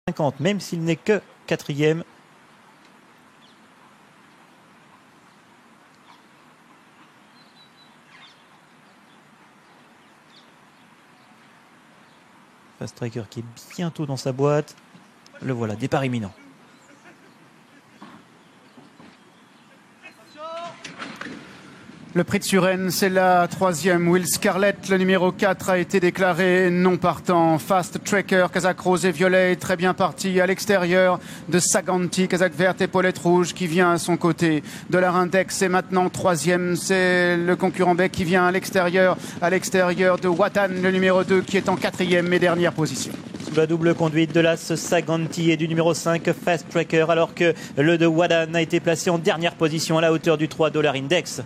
50, même s'il n'est que quatrième. Fast Tracker qui est bientôt dans sa boîte. Le voilà, départ imminent. Le prix de Suresnes, c'est la troisième. Will Scarlett, le numéro 4, a été déclaré non partant. Fast Tracker, casaque rose et violet, très bien parti à l'extérieur de Saganti, casaque verte, épaulette rouge, qui vient à son côté. Dollar Index est maintenant troisième. C'est le concurrent bec qui vient à l'extérieur de Watan, le numéro 2, qui est en quatrième et dernière position. Sous la double conduite de l'As Saganti et du numéro 5 Fast Tracker, alors que le de Wadan a été placé en dernière position à la hauteur du 3 Dollar Index.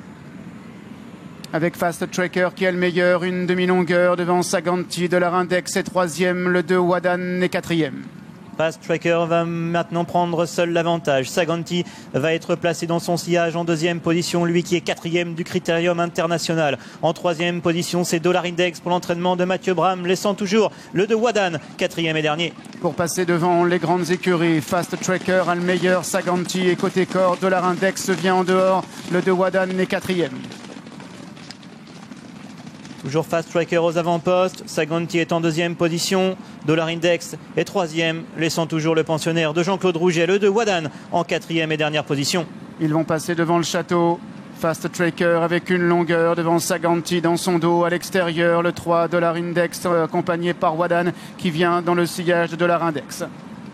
Avec Fast Tracker qui est le meilleur, une demi-longueur devant Saganti. Dollar Index est troisième, le 2 Wadan est quatrième. Fast Tracker va maintenant prendre seul l'avantage. Saganti va être placé dans son sillage en deuxième position, lui qui est quatrième du Critérium International. En troisième position, c'est Dollar Index pour l'entraînement de Mathieu Bram, laissant toujours le de Wadan, quatrième et dernier. Pour passer devant les grandes écuries, Fast Tracker a le meilleur, Saganti et côté corps, Dollar Index vient en dehors, le de Wadan est quatrième. Toujours Fast Tracker aux avant-postes. Saganti est en deuxième position. Dollar Index est troisième, laissant toujours le pensionnaire de Jean-Claude Rouget, le de Wadan, en quatrième et dernière position. Ils vont passer devant le château. Fast Tracker avec une longueur devant Saganti dans son dos à l'extérieur. Le 3 Dollar Index accompagné par Wadan qui vient dans le sillage de Dollar Index.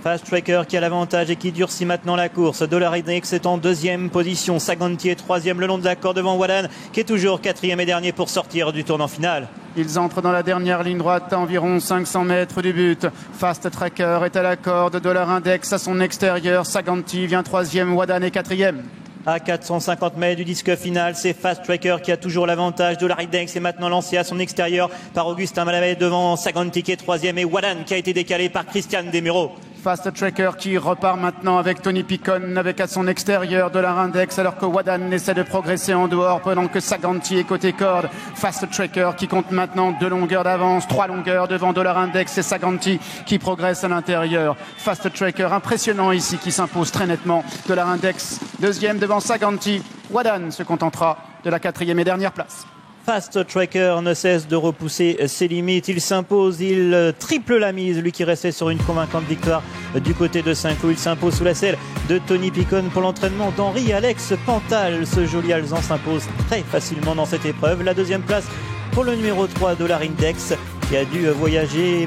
Fast Tracker qui a l'avantage et qui durcit maintenant la course. Dollar Index est en deuxième position. Saganti est troisième le long de la corde devant Wadan qui est toujours quatrième et dernier pour sortir du tournant final. Ils entrent dans la dernière ligne droite à environ 500 mètres du but. Fast Tracker est à la corde. Dollar Index à son extérieur. Saganti vient troisième. Wadan est quatrième. À 450 mètres du disque final, c'est Fast Tracker qui a toujours l'avantage. Dollar Index est maintenant lancé à son extérieur par Augustin Malavet devant Saganti qui est troisième et Wadan qui a été décalé par Christian Desmureaux. Fast Tracker qui repart maintenant avec Tony Picon avec à son extérieur Dollar Index alors que Wadan essaie de progresser en dehors pendant que Saganti est côté corde. Fast Tracker qui compte maintenant 2 longueurs d'avance, 3 longueurs devant Dollar Index et Saganti qui progresse à l'intérieur. Fast Tracker impressionnant ici qui s'impose très nettement. Dollar Index deuxième devant Saganti. Wadan se contentera de la quatrième et dernière place. Fast Tracker ne cesse de repousser ses limites. Il s'impose, il triple la mise. Lui qui restait sur une convaincante victoire du côté de Saint-Cloud. Il s'impose sous la selle de Tony Picon pour l'entraînement d'Henri-Alex Pantal. Ce joli Alezan s'impose très facilement dans cette épreuve. La deuxième place pour le numéro 3 Dollar Index qui a dû voyager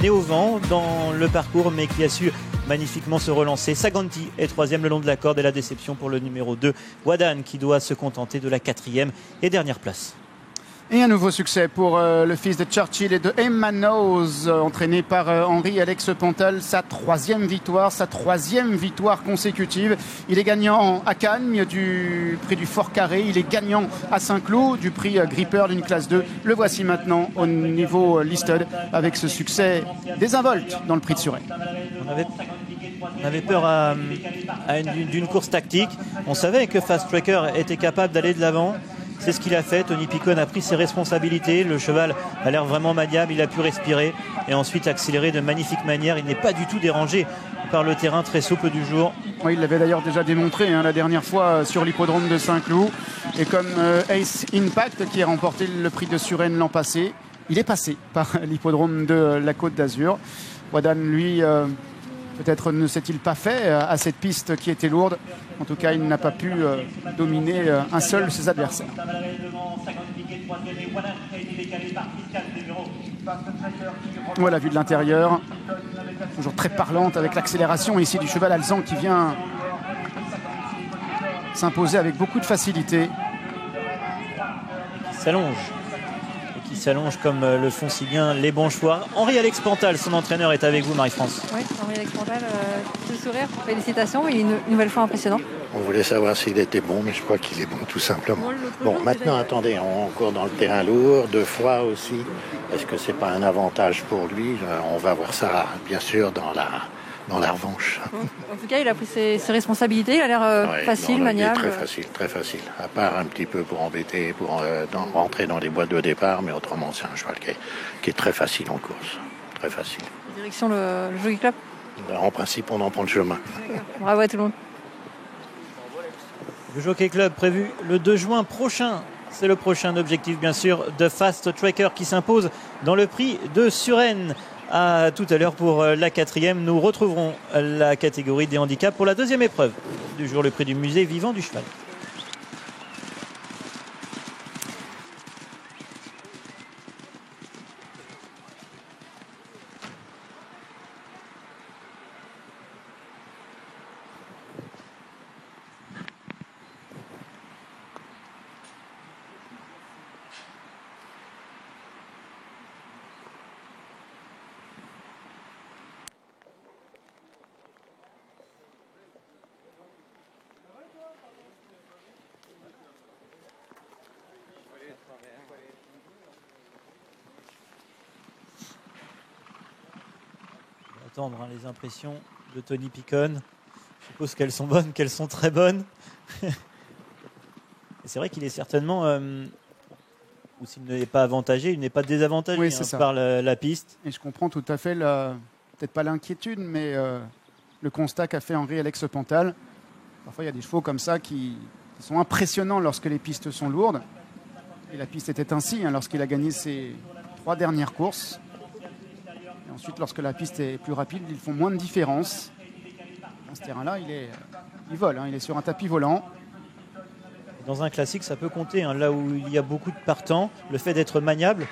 nez au vent dans le parcours mais qui a su magnifiquement se relancer. Saganti est troisième le long de la corde et la déception pour le numéro 2 Wadan qui doit se contenter de la quatrième et dernière place. Et un nouveau succès pour le fils de Churchill et de Emma Knowles, entraîné par Henri-Alex Pantal, sa troisième victoire consécutive. Il est gagnant à Cagnes du prix du Fort Carré, il est gagnant à Saint-Cloud du prix Gripper d'une classe 2. Le voici maintenant au niveau listed avec ce succès désinvolte dans le prix de Suresnes. On avait peur d'une course tactique. On savait que Fast Tracker était capable d'aller de l'avant. C'est ce qu'il a fait. Tony Picon a pris ses responsabilités. Le cheval a l'air vraiment maniable. Il a pu respirer et ensuite accélérer de magnifique manière. Il n'est pas du tout dérangé par le terrain très souple du jour. Oui, il l'avait d'ailleurs déjà démontré la dernière fois sur l'hippodrome de Saint-Cloud. Et comme Ace Impact qui a remporté le prix de Suresnes l'an passé, il est passé par l'hippodrome de la Côte d'Azur. Wadan, lui, peut-être ne s'est-il pas fait à cette piste qui était lourde. En tout cas, il n'a pas pu dominer un seul de ses adversaires. Voilà, vue de l'intérieur. Toujours très parlante avec l'accélération ici du cheval Alezan qui vient s'imposer avec beaucoup de facilité. Qui s'allonge comme le font si bien les bons choix. Henri-Alex Pantal, son entraîneur, est avec vous, Marie-France. Oui, Henri-Alex Pantal, tout le sourire, félicitations, il est une nouvelle fois impressionnant. On voulait savoir s'il était bon, mais je crois qu'il est bon tout simplement. Bon, maintenant, attendez, on court dans le terrain lourd, 2 fois aussi. Est-ce que c'est pas un avantage pour lui? On va voir ça, bien sûr, dans la revanche. En tout cas, il a pris ses responsabilités, il a l'air facile, maniable. Très facile. À part un petit peu pour embêter, pour rentrer dans les boîtes de départ, mais autrement, c'est un cheval qui est très facile en course. Très facile. Direction le Jockey Club. En principe, on en prend le chemin. Bravo à tout le monde. Le Jockey Club prévu le 2 juin prochain. C'est le prochain objectif, bien sûr, de Fast Tracker qui s'impose dans le prix de Suresnes. À tout à l'heure pour la 4e. Nous retrouverons la catégorie des handicaps pour la 2e épreuve du jour, le prix du musée vivant du cheval. Attendre les impressions de Tony Picon. Je suppose qu'elles sont bonnes, qu'elles sont très bonnes. C'est vrai qu'il est certainement, ou s'il n'est pas avantagé, il n'est pas désavantagé, oui, par la piste. Et je comprends tout à fait, peut-être pas l'inquiétude, mais le constat qu'a fait Henri-Alex Pantal. Parfois, il y a des chevaux comme ça qui sont impressionnants lorsque les pistes sont lourdes. Et la piste était ainsi lorsqu'il a gagné ses 3 dernières courses. Et ensuite, lorsque la piste est plus rapide, ils font moins de différence. Dans ce terrain-là, il vole, il est sur un tapis volant. Dans un classique, ça peut compter, là où il y a beaucoup de partants, le fait d'être maniable.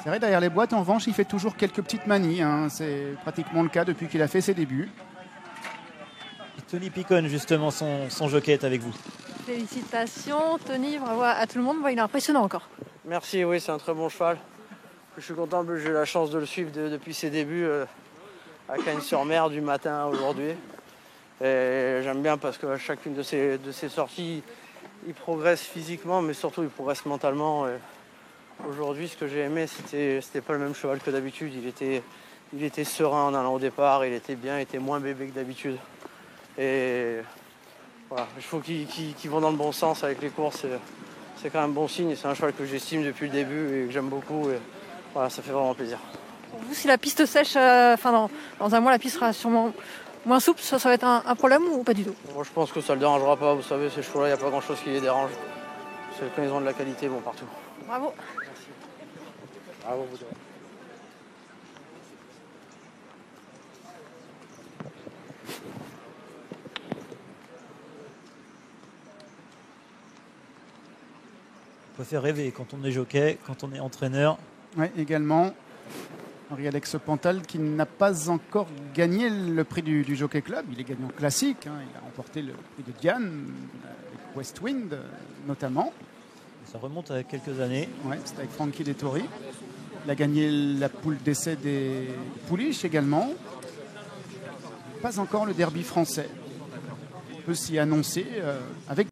C'est vrai, derrière les boîtes, en revanche, il fait toujours quelques petites manies. C'est pratiquement le cas depuis qu'il a fait ses débuts. Et Tony Picon, justement, son jockey est avec vous. Félicitations, Tony, bravo à tout le monde. Il est impressionnant encore. Merci, oui, c'est un très bon cheval. Je suis content, j'ai eu la chance de le suivre depuis ses débuts à Cagnes-sur-Mer du matin à aujourd'hui. Et j'aime bien parce qu'à chacune de ses sorties, il progresse physiquement, mais surtout il progresse mentalement. Et aujourd'hui, ce que j'ai aimé, c'était pas le même cheval que d'habitude. Il était serein en allant au départ, il était bien, il était moins bébé que d'habitude. Et voilà, les chevaux qui vont dans le bon sens avec les courses, c'est quand même bon signe. C'est un cheval que j'estime depuis le début et que j'aime beaucoup. Et voilà, ça fait vraiment plaisir. Pour vous, si la piste sèche, dans un mois, la piste sera sûrement moins souple, ça va être un problème ou pas du tout? Moi, je pense que ça ne le dérangera pas. Vous savez, ces chevaux-là, il n'y a pas grand-chose qui les dérange. C'est quand ils ont de la qualité, bon partout. Bravo. Merci. Bravo, vous deux. On peut faire rêver quand on est jockey, quand on est entraîneur. Oui, également. Henri-Alex Pantal qui n'a pas encore gagné le prix du Jockey Club. Il est gagnant classique. Il a remporté le prix de Diane avec Westwind notamment. Ça remonte à quelques années. Ouais, c'était avec Frankie Dettori. Il a gagné la poule d'essai des Pouliches également. Pas encore le derby français. On peut s'y annoncer avec